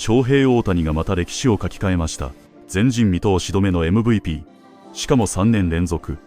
翔平大谷がまた歴史を書き換えました。前人未到4度目の MVP。しかも3年連続。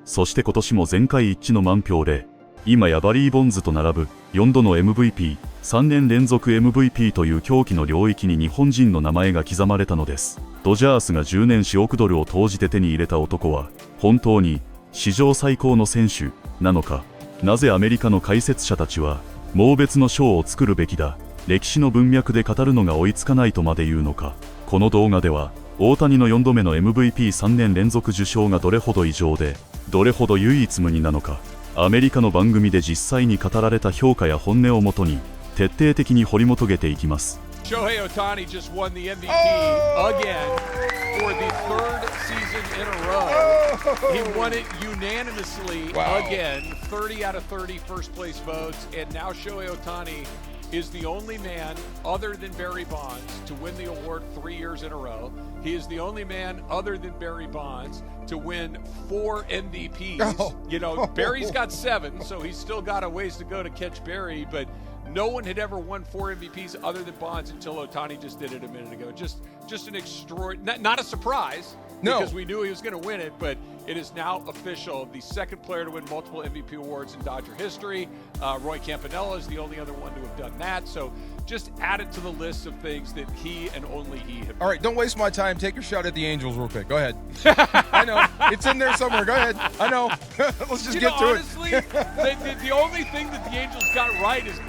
そして今年も全会一致の満票で、今やバリー・ボンズと並ぶ4度の MVP、3年連続 MVP という狂気の領域に日本人の名前が刻まれたのです。ドジャースが10年4億ドルを投じて手に入れた男は、本当に史上最高の選手なのか。なぜアメリカの解説者たちは、もう別の賞を作るべきだ。歴史の文脈で語るのが追いつかないとまで言うのか。この動画では、大谷の4度目の MVP3 年連続受賞がどれほど異常で、どれほど唯一無二なのか。アメリカの番組で実際に語られた評価や本音をもとに徹底的に掘り求めていきます。Shohei Ohtani just won the MVP again for the third season in a row. He won it unanimously again, 30 out of 30 first place votes, and now Shohei Ohtani is the only man other than Barry Bonds to win the award 3 years in a row. He is the only man other than Barry Bonds to win 4 MVPs. You know, Barry's got 7, so he's still got a ways to go to catch Barry, but no one had ever won 4 MVPs other than Bonds until Ohtani just did it a minute ago. Just an extraordinary, not a surprise, because we knew he was going to win it, but it is now official. The second player to win multiple MVP awards in Dodger history. Roy Campanella is the only other one to have done that. So just add it to the list of things that he and only he have done. All right, don't waste my time. Take your shot at the Angels real quick. Go ahead. I know. It's in there somewhere. Go ahead. I know. Let's just get to honestly, it. the only thing that the Angels got right is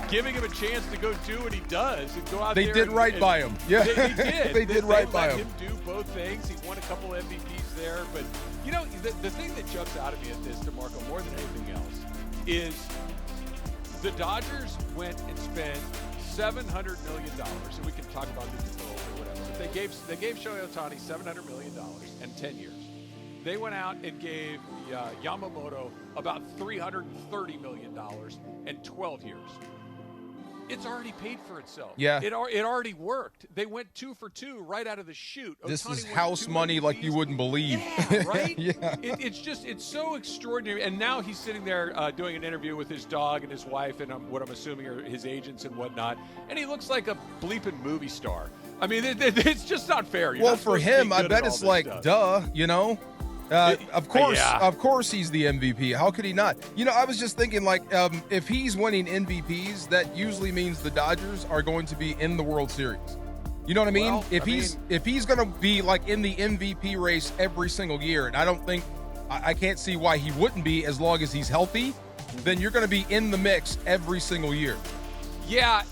giving him a chance to go do what he does and go out there. They did right by him. Yeah, they did. They did right by him. They let him do both things. He won a couple MVPs there. But, you know, the thing that jumps out at me at this, DeMarco, more than anything else, is the Dodgers went and spent $700 million, and we can talk about this or whatever. But they gave Shohei Ohtani $700 million and 10 years. They went out and gave Yamamoto about $330 million and 12 years. It's already paid for itself. Yeah. It already worked. They went 2 for 2 right out of the chute. This is house money like you wouldn't believe. Yeah, right? Yeah. It's so extraordinary. And now he's sitting there doing an interview with his dog and his wife and what I'm assuming are his agents and whatnot. And he looks like a bleeping movie star. I mean, it's just not fair. Well, for him, I bet it's like, duh, you know? Of course he's the MVP. How could he not? You know, I was just thinking, like, if he's winning MVPs, that usually means the Dodgers are going to be in the World Series. You know what I mean? Well, if he's going to be like in the MVP race every single year, and I can't see why he wouldn't be as long as he's healthy, then you're going to be in the mix every single year. Yeah.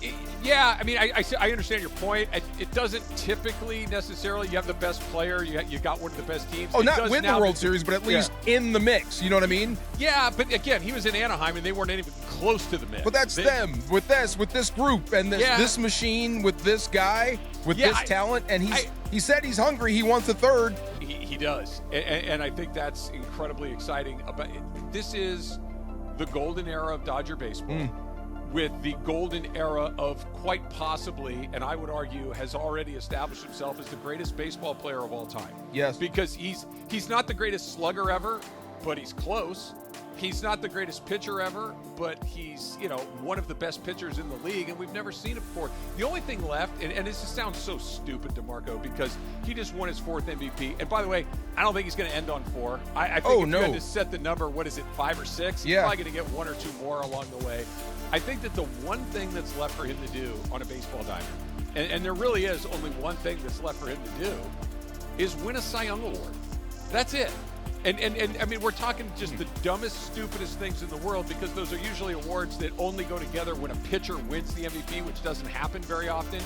I mean, I understand your point. It doesn't typically necessarily. You have the best player. You got one of the best teams. Oh, not win the World Series, but at least in the mix. You know what I mean? Yeah, but again, he was in Anaheim, and they weren't even close to the mix. But that's them with this group and this machine with this guy with this talent. And he said he's hungry. He wants a third. He does, and I think that's incredibly exciting. This is the golden era of Dodger baseball. With the golden era of quite possibly, and I would argue, has already established himself as the greatest baseball player of all time. Yes. Because he's not the greatest slugger ever, but he's close. He's not the greatest pitcher ever, but he's, one of the best pitchers in the league, and we've never seen it before. The only thing left, and this just sounds so stupid, DeMarco, because he just won his 4th MVP. And by the way, I don't think he's going to end on 4. I think you had to set the number, 5 or 6? Yeah. He's probably going to get 1 or 2 more along the way. I think that the one thing that's left for him to do on a baseball diamond, and there really is only one thing that's left for him to do, is win a Cy Young Award. That's it. And I mean, we're talking just the dumbest, stupidest things in the world, because those are usually awards that only go together when a pitcher wins the MVP, which doesn't happen very often.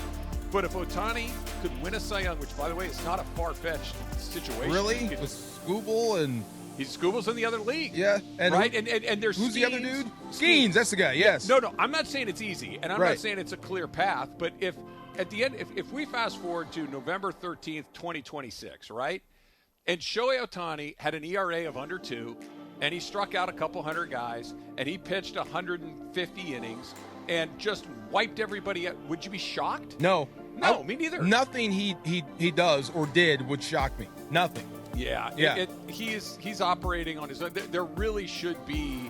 But if Ohtani could win a Cy Young, which, by the way, is not a far-fetched situation. Really? With Skubal and... Skubal's in the other league. Yeah. And right? And there's who's the other dude? Skeens. That's the guy, yes. No, I'm not saying it's easy, and I'm not saying it's a clear path, but if at the end, if we fast forward to November 13th, 2026, right? And Shohei Ohtani had an ERA of under 2, and he struck out a couple hundred guys, and he pitched 150 innings and just wiped everybody out. Would you be shocked? No, me neither. Nothing he does or did would shock me. Nothing. Yeah. He's operating on his own. There really should be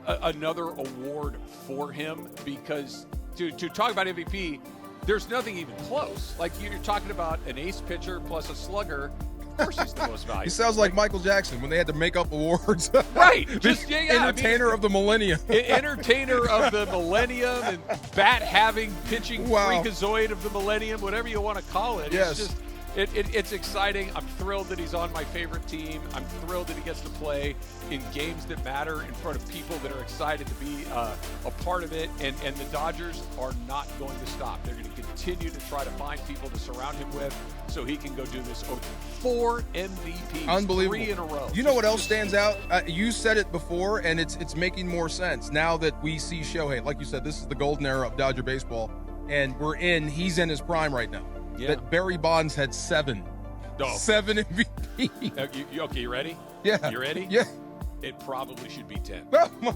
another award for him, because to talk about MVP, there's nothing even close. Like, you're talking about an ace pitcher plus a slugger. Of course he's the most valuable. He sounds like Michael Jackson when they had to make up awards. Right. Just, entertainer of the millennium. Entertainer of the millennium and bat-having pitching freakazoid of the millennium, whatever you want to call it. Yes. It's just, it's exciting. I'm thrilled that he's on my favorite team. I'm thrilled that he gets to play in games that matter in front of people that are excited to be a part of it. And the Dodgers are not going to stop. They're going to continue to try to find people to surround him with so he can go do this. 4 MVPs. Unbelievable. 3 in a row. You know what else stands out? You said it before, and it's making more sense now that we see Shohei. Like you said, this is the golden era of Dodger baseball, and he's in his prime right now. Yeah. That Barry Bonds had 7. Oh. 7 MVPs. Okay, you ready? Yeah. You ready? Yeah. It probably should be 10. Oh, my.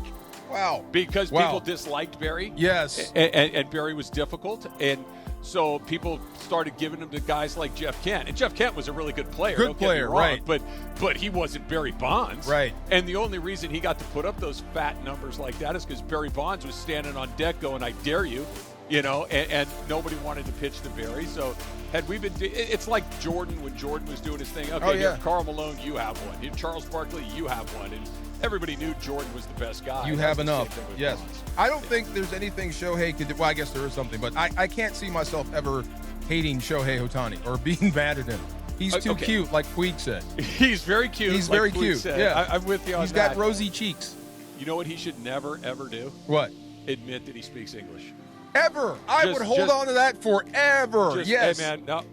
Wow. Because people disliked Barry. Yes. And Barry was difficult. And so people started giving him to guys like Jeff Kent. And Jeff Kent was a really good player. Good player, right. But he wasn't Barry Bonds. Right. And the only reason he got to put up those fat numbers like that is because Barry Bonds was standing on deck going, I dare you. And nobody wanted to pitch to Barry. So had we been, it's like Jordan when Jordan was doing his thing. Okay, here, Karl Malone, you have one. Here, Charles Barkley, you have one. And everybody knew Jordan was the best guy. You have enough. Yes. Bonds. I don't think there's anything Shohei could do. Well, I guess there is something, but I can't see myself ever hating Shohei Ohtani or being mad at him. He's too cute, like Puig said. He's very cute. He's very cute. Said. Yeah. I'm with you on that. He's got rosy cheeks. You know what he should never, ever do? What? Admit that he speaks English. Ever. I would hold on to that forever. Yes. Hey, man, no,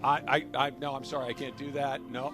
no, I'm sorry. I can't do that. No,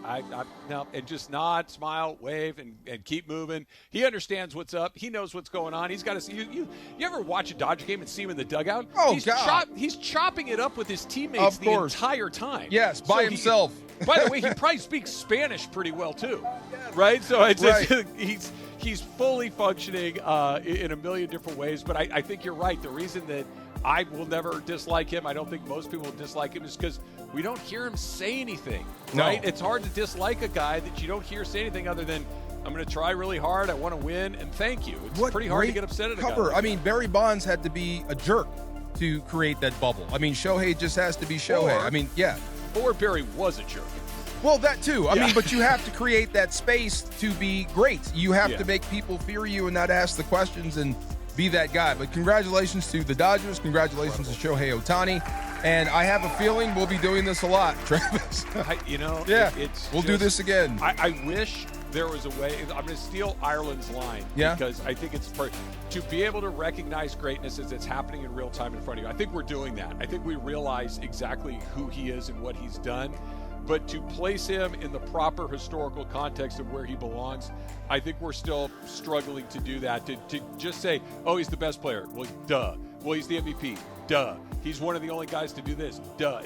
no. And just nod, smile, wave, and keep moving. He understands what's up. He knows what's going on. He's got to see you ever watch a Dodger game and see him in the dugout? Oh, God. He's chopping it up with his teammates the entire time. Yes, by himself. By the way, he probably speaks Spanish pretty well, too. Right? So it's he's fully functioning in a million different ways. But I think you're right. The reason that I will never dislike him, I don't think most people will dislike him, is because we don't hear him say anything, right? No. It's hard to dislike a guy that you don't hear say anything other than, I'm going to try really hard, I want to win, and thank you. It's pretty hard to get upset at a guy. I mean, Barry Bonds had to be a jerk to create that bubble. I mean, Shohei just has to be Shohei. Or Barry was a jerk. Well, that too. I mean, but you have to create that space to be great. You have to make people fear you and not ask the questions and be that guy. But congratulations to the Dodgers. Congratulations to Shohei Ohtani. And I have a feeling we'll be doing this a lot, Travis. We'll do this again. I wish there was a way. I'm going to steal Ireland's line because I think it's to be able to recognize greatness as it's happening in real time in front of you. I think we're doing that. I think we realize exactly who he is and what he's done. But to place him in the proper historical context of where he belongs, I think we're still struggling to do that. To just say, oh, he's the best player. Well, duh. Well, he's the MVP. Duh. He's one of the only guys to do this. Duh.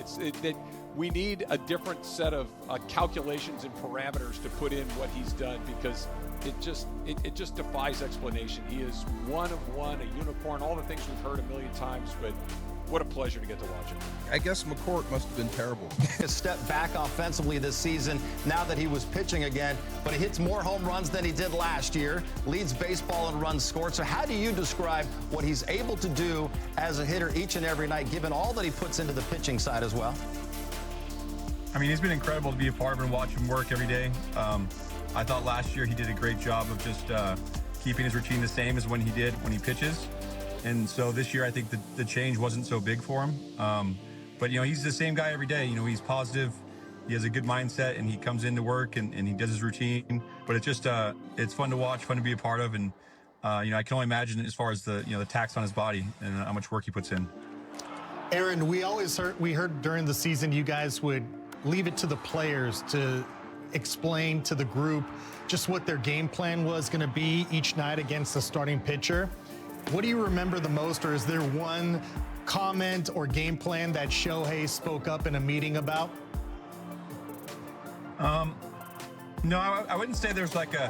We need a different set of calculations and parameters to put in what he's done because it just defies explanation. He is one of one, a unicorn, all the things we've heard a million times, but what a pleasure to get to watch him. I guess McCourt must have been terrible. A step back offensively this season now that he was pitching again, but he hits more home runs than he did last year, leads baseball in runs scored. So how do you describe what he's able to do as a hitter each and every night, given all that he puts into the pitching side as well? I mean, he's been incredible to be a part of and watch him work every day. I thought last year he did a great job of just keeping his routine the same as when he did when he pitches. And so this year, I think the change wasn't so big for him. But, he's the same guy every day. He's positive. He has a good mindset, and he comes into work, and he does his routine. But it's just it's fun to watch, fun to be a part of. And, I can only imagine as far as the tax on his body and how much work he puts in. Aaron, we heard during the season you guys would leave it to the players to explain to the group just what their game plan was going to be each night against the starting pitcher. What do you remember the most, or is there one comment or game plan that Shohei spoke up in a meeting about? No, I wouldn't say there's like a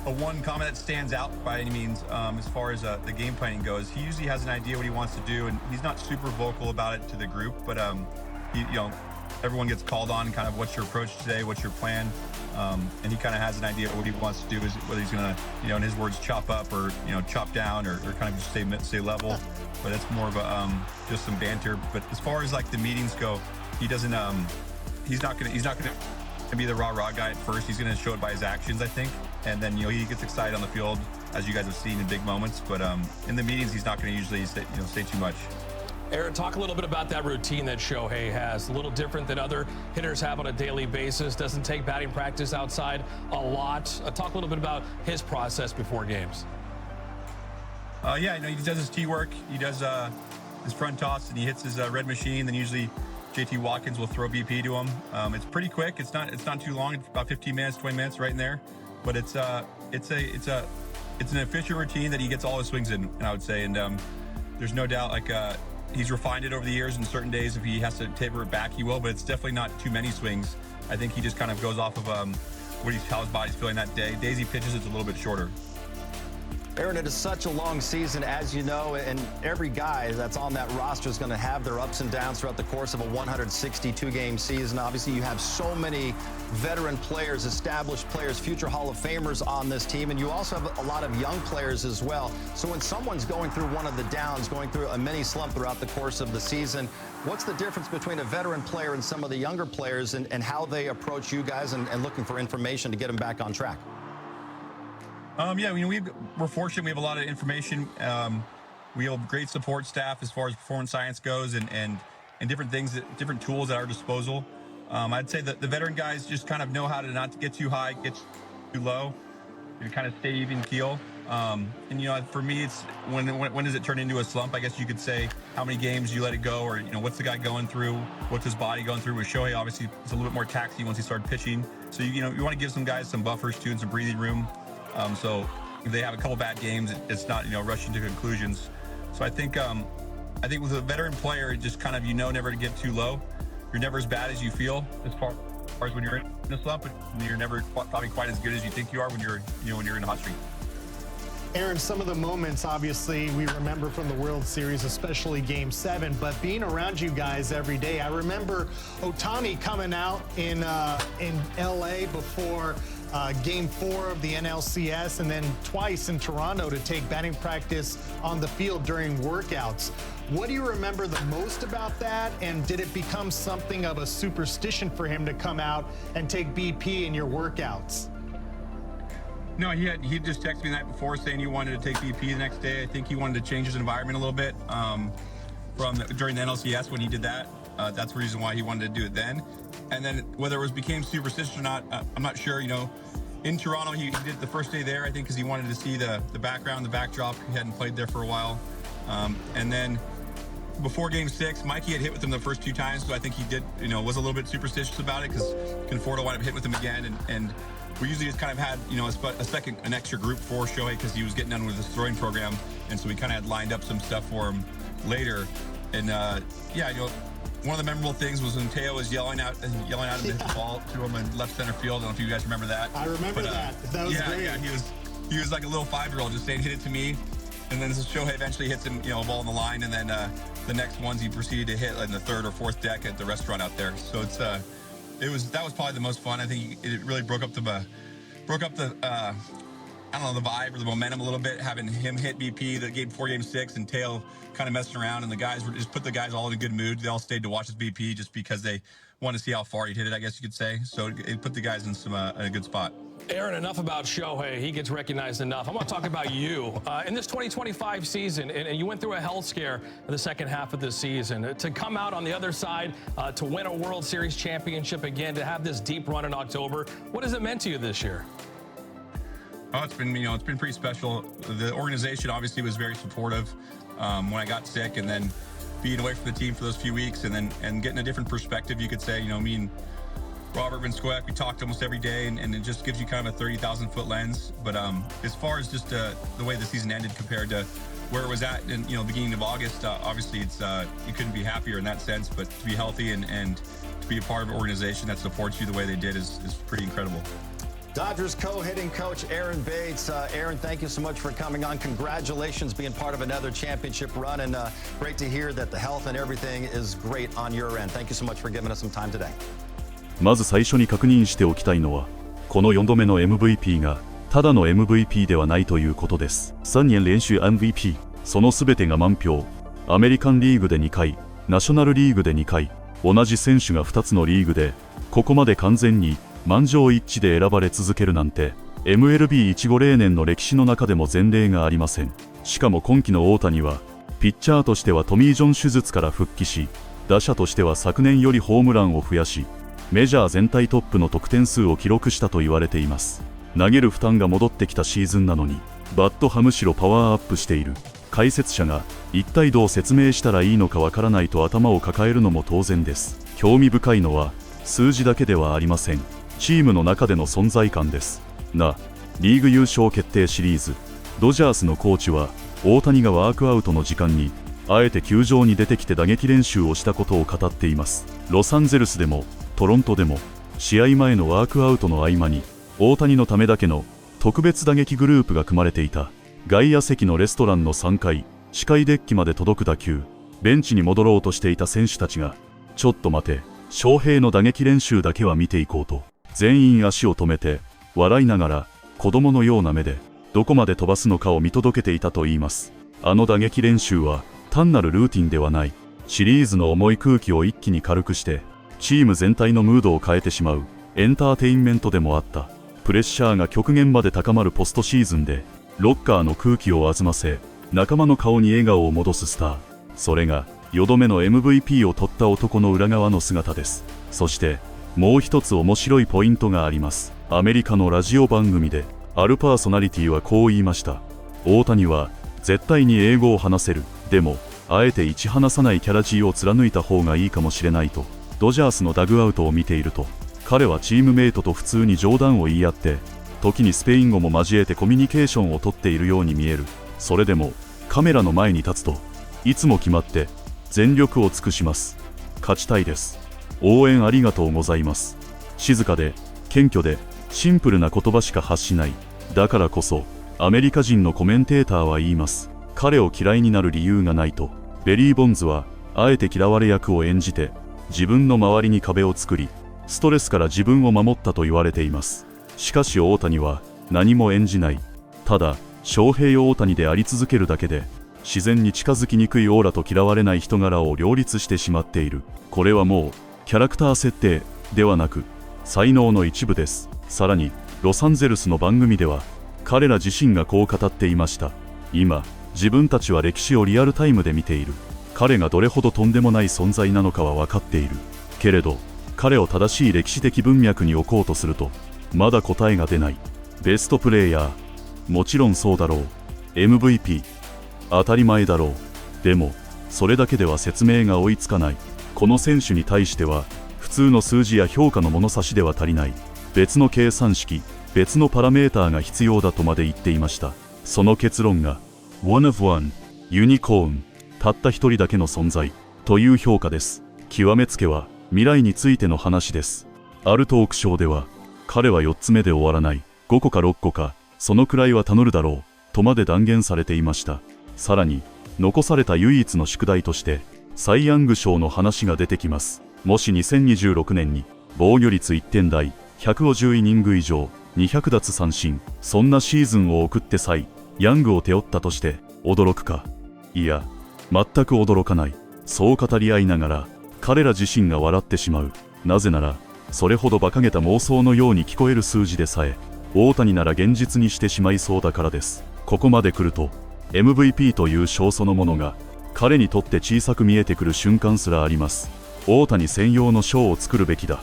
one comment that stands out by any means as far as the game planning goes. He usually has an idea what he wants to do, and he's not super vocal about it to the group, but everyone gets called on, kind of what's your approach today, what's your plan, and he kind of has an idea of what he wants to do, is whether he's going to, in his words, chop up or chop down or kind of just stay level. But it's more of a just some banter. But as far as like the meetings go, he doesn't he's not gonna be the rah guy at first. He's gonna show it by his actions, I think, and then he gets excited on the field, as you guys have seen in big moments. But in the meetings, he's not gonna usually say too much. Aaron, talk a little bit about that routine that Shohei has. A little different than other hitters have on a daily basis. Doesn't take batting practice outside a lot. Talk a little bit about his process before games. Yeah, he does his tee work. He does his front toss, and he hits his red machine. Then usually JT Watkins will throw BP to him. It's pretty quick. It's not too long. It's about 15 minutes, 20 minutes, right in there. But it's an efficient routine that he gets all his swings in, I would say. And there's no doubt, he's refined it over the years. And certain days, if he has to taper it back, he will. But it's definitely not too many swings. I think he just kind of goes off of how his body's feeling that day. Days he pitches, it's a little bit shorter. Aaron, it is such a long season, as you know, and every guy that's on that roster is going to have their ups and downs throughout the course of a 162-game season. Obviously, you have so many veteran players, established players, future Hall of Famers on this team, and you also have a lot of young players as well. So when someone's going through one of the downs, going through a mini slump throughout the course of the season, what's the difference between a veteran player and some of the younger players, and how they approach you guys and looking for information to get them back on track? Yeah, we're fortunate. We have a lot of information. We have a great support staff as far as performance science goes, and different things, different tools at our disposal. I'd say that the veteran guys just kind of know how to not to get too high, get too low, and kind of stay even keel. And for me, it's when does it turn into a slump? I guess you could say how many games you let it go, or what's the guy going through, what's his body going through. With Shohei, obviously, it's a little bit more taxi once he started pitching. So you want to give some guys some buffers too and some breathing room. So if they have a couple bad games, it's not rushing to conclusions. So I think with a veteran player, it just kind of never to get too low. You're never as bad as you feel as far as when you're in a slump, but you're never probably quite as good as you think you are when you're in a hot streak. Aaron, some of the moments, obviously, we remember from the World Series, especially Game 7, but being around you guys every day, I remember Ohtani coming out in L.A. before Game 4 of the NLCS, and then twice in Toronto to take batting practice on the field during workouts. What do you remember the most about that, and did it become something of a superstition for him to come out and take BP in your workouts? No, he just texted me the night before saying he wanted to take BP the next day. I think he wanted to change his environment a little bit during the NLCS when he did that. That's the reason why he wanted to do it then. And then whether it became superstitious or not, I'm not sure. In Toronto, he did it the first day there, I think, because he wanted to see the background, the backdrop. He hadn't played there for a while. And then before Game 6, Mikey had hit with him the first 2 times, so I think he did, was a little bit superstitious about it, because Conforto wound up hitting with him again. And we usually just kind of had, an extra group for Shohei, because he was getting done with his throwing program. And so we kind of had lined up some stuff for him later. And one of the memorable things was when Teo was yelling out him to hit the ball to him in left center field. I don't know if you guys remember that. I remember that. That was great. Yeah, he was like a little 5-year-old just saying, hit it to me. And then Shohei eventually hits him, a ball on the line. And then the next ones he proceeded to hit in the 3rd or 4th deck at the restaurant out there. So that was probably the most fun. I think it really broke up the the vibe or the momentum a little bit, having him hit BP the game before Game 6 and Teo kind of messing around, and the guys put the guys all in a good mood. They all stayed to watch his BP just because they wanted to see how far he'd hit it, I guess you could say. So it put the guys in a good spot. Aaron, enough about Shohei. He gets recognized enough. I want to talk about you. In this 2025 season, and you went through a health scare in the second half of the season. To come out on the other side, to win a World Series championship again, to have this deep run in October, what has it meant to you this year? Oh, it's been pretty special. The organization obviously was very supportive when I got sick, and then being away from the team for those few weeks, and getting a different perspective, you could say. Me and Robert Van Squeck, we talked almost every day, and it just gives you kind of a 30,000-foot lens. But as far as just the way the season ended compared to where it was at in beginning of August, obviously it's you couldn't be happier in that sense. But to be healthy and to be a part of an organization that supports you the way they did is pretty incredible. Dodgers co-hitting coach Aaron Bates. Aaron, thank you so much for coming on. Congratulations being part of another championship run, and great to hear that the health and everything is great on your end. Thank you so much for giving us some time today. まず最初に確認しておきたいのは、この4度目の MVP がただの MVP ではないということです。3年連続 MVP、その全てが満票。アメリカンリーグで2回、ナショナルリーグで2回、同じ選手が2つのリーグでここまで完全に満場一致で選ばれ続けるなんて MLB15 年の歴史の中でも前例がありません。しかも今季の大谷はピッチャーとしてはトミー・ジョン手術から復帰し、打者としては昨年よりホームランを増やし、メジャー全体トップの得点数を記録したと言われています。投げる負担が戻ってきたシーズンなのにバットはむしろパワーアップしている。解説者が一体どう説明したらいいのかわからないと頭を抱えるのも当然です。興味深いのは数字だけではありません。チームの中での存在感です。リーグ優勝決定シリーズ、ドジャースのコーチは大谷がワークアウトの時間にあえて球場に出てきて打撃練習をしたことを語っています。ロサンゼルスでもトロントでも試合前のワークアウトの合間に大谷のためだけの特別打撃グループが組まれていた。外野席のレストランの3階、視界デッキまで届く打球、ベンチに戻ろうとしていた選手たちが、ちょっと待て、翔平の打撃練習だけは見ていこうと、全員足を止めて、笑いながら、子供のような目で、どこまで飛ばすのかを見届けていたといいます。あの打撃練習は、単なるルーティンではない。シリーズの重い空気を一気に軽くして、チーム全体のムードを変えてしまう、エンターテインメントでもあった。プレッシャーが極限まで高まるポストシーズンで、ロッカーの空気を弾ませ、仲間の顔に笑顔を戻すスター。それが、4度目の MVP を取った男の裏側の姿です。そして、もう一つ面白いポイントがあります。アメリカのラジオ番組で、あるパーソナリティはこう言いました。大谷は、絶対に英語を話せる。でも、あえて一話さないキャラ G を貫いた方がいいかもしれないと。ドジャースのダグアウトを見ていると、彼はチームメイトと普通に冗談を言い合って、時にスペイン語も交えてコミュニケーションをとっているように見える。それでも、カメラの前に立つと、いつも決まって、全力を尽くします。勝ちたいです。応援ありがとうございます。静かで、謙虚で、シンプルな言葉しか発しない。だからこそ、アメリカ人のコメンテーターは言います。彼を嫌いになる理由がないと。ベリー・ボンズは、あえて嫌われ役を演じて、自分の周りに壁を作り、ストレスから自分を守ったと言われています。しかし大谷は何も演じない。ただ、翔平大谷であり続けるだけで、自然に近づきにくいオーラと嫌われない人柄を両立してしまっている。これはもう、キャラクター設定ではなく、才能の一部です。さらに、ロサンゼルスの番組では、彼ら自身がこう語っていました。今、自分たちは歴史をリアルタイムで見ている。彼がどれほどとんでもない存在なのかは分かっている。けれど、彼を正しい歴史的文脈に置こうとすると、まだ答えが出ない。ベストプレイヤー。もちろんそうだろう。MVP。当たり前だろう。でも、それだけでは説明が追いつかない。この選手に対しては、普通の数字や評価の物差しでは足りない。別の計算式、別のパラメーターが必要だとまで言っていました。その結論が、One of One、ユニコーン、たった一人だけの存在、という評価です。極めつけは、未来についての話です。あるトークショーでは、彼は4つ目で終わらない、5個か6個か、そのくらいはたのるだろう、とまで断言されていました。さらに、残された唯一の宿題として、サイ・ヤング賞の話が出てきます。もし2026年に、防御率1点台、150イニング以上、200奪三振、そんなシーズンを送ってサイ・ヤングを手負ったとして、驚くか。いや、全く驚かない。そう語り合いながら、彼ら自身が笑ってしまう。なぜなら、それほど馬鹿げた妄想のように聞こえる数字でさえ、大谷なら現実にしてしまいそうだからです。ここまで来ると、MVP という賞そのものが、彼にとって小さく見えてくる瞬間すらあります。大谷専用の賞を作るべきだ。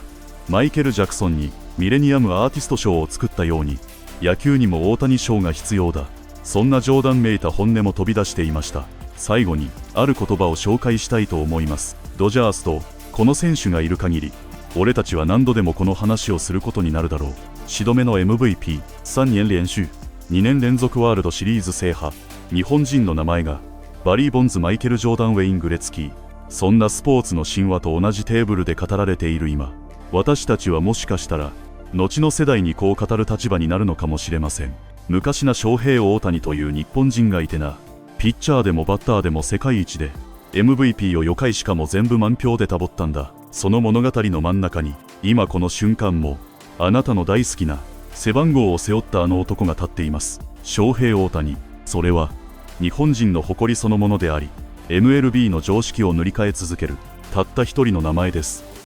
マイケル・ジャクソンにミレニアムアーティスト賞を作ったように、野球にも大谷賞が必要だ。そんな冗談めいた本音も飛び出していました。最後に、ある言葉を紹介したいと思います。ドジャースと、この選手がいる限り、俺たちは何度でもこの話をすることになるだろう。4度目の MVP、3年連続、2年連続ワールドシリーズ制覇。日本人の名前が、バリー・ボンズ、マイケル・ジョーダン・ウェイン・グレツキー。そんなスポーツの神話と同じテーブルで語られている今、私たちはもしかしたら、後の世代にこう語る立場になるのかもしれません。昔な翔平大谷という日本人がいてな、ピッチャーでもバッターでも世界一で MVP を4回しかも全部満票でたぼったんだ。その物語の真ん中に今この瞬間もあなたの大好きな背番号を背負ったあの男が立っています。翔平大谷、それは日本人の誇りそのものであり、MLB の常識を塗り替え続けるたった一人の名前です。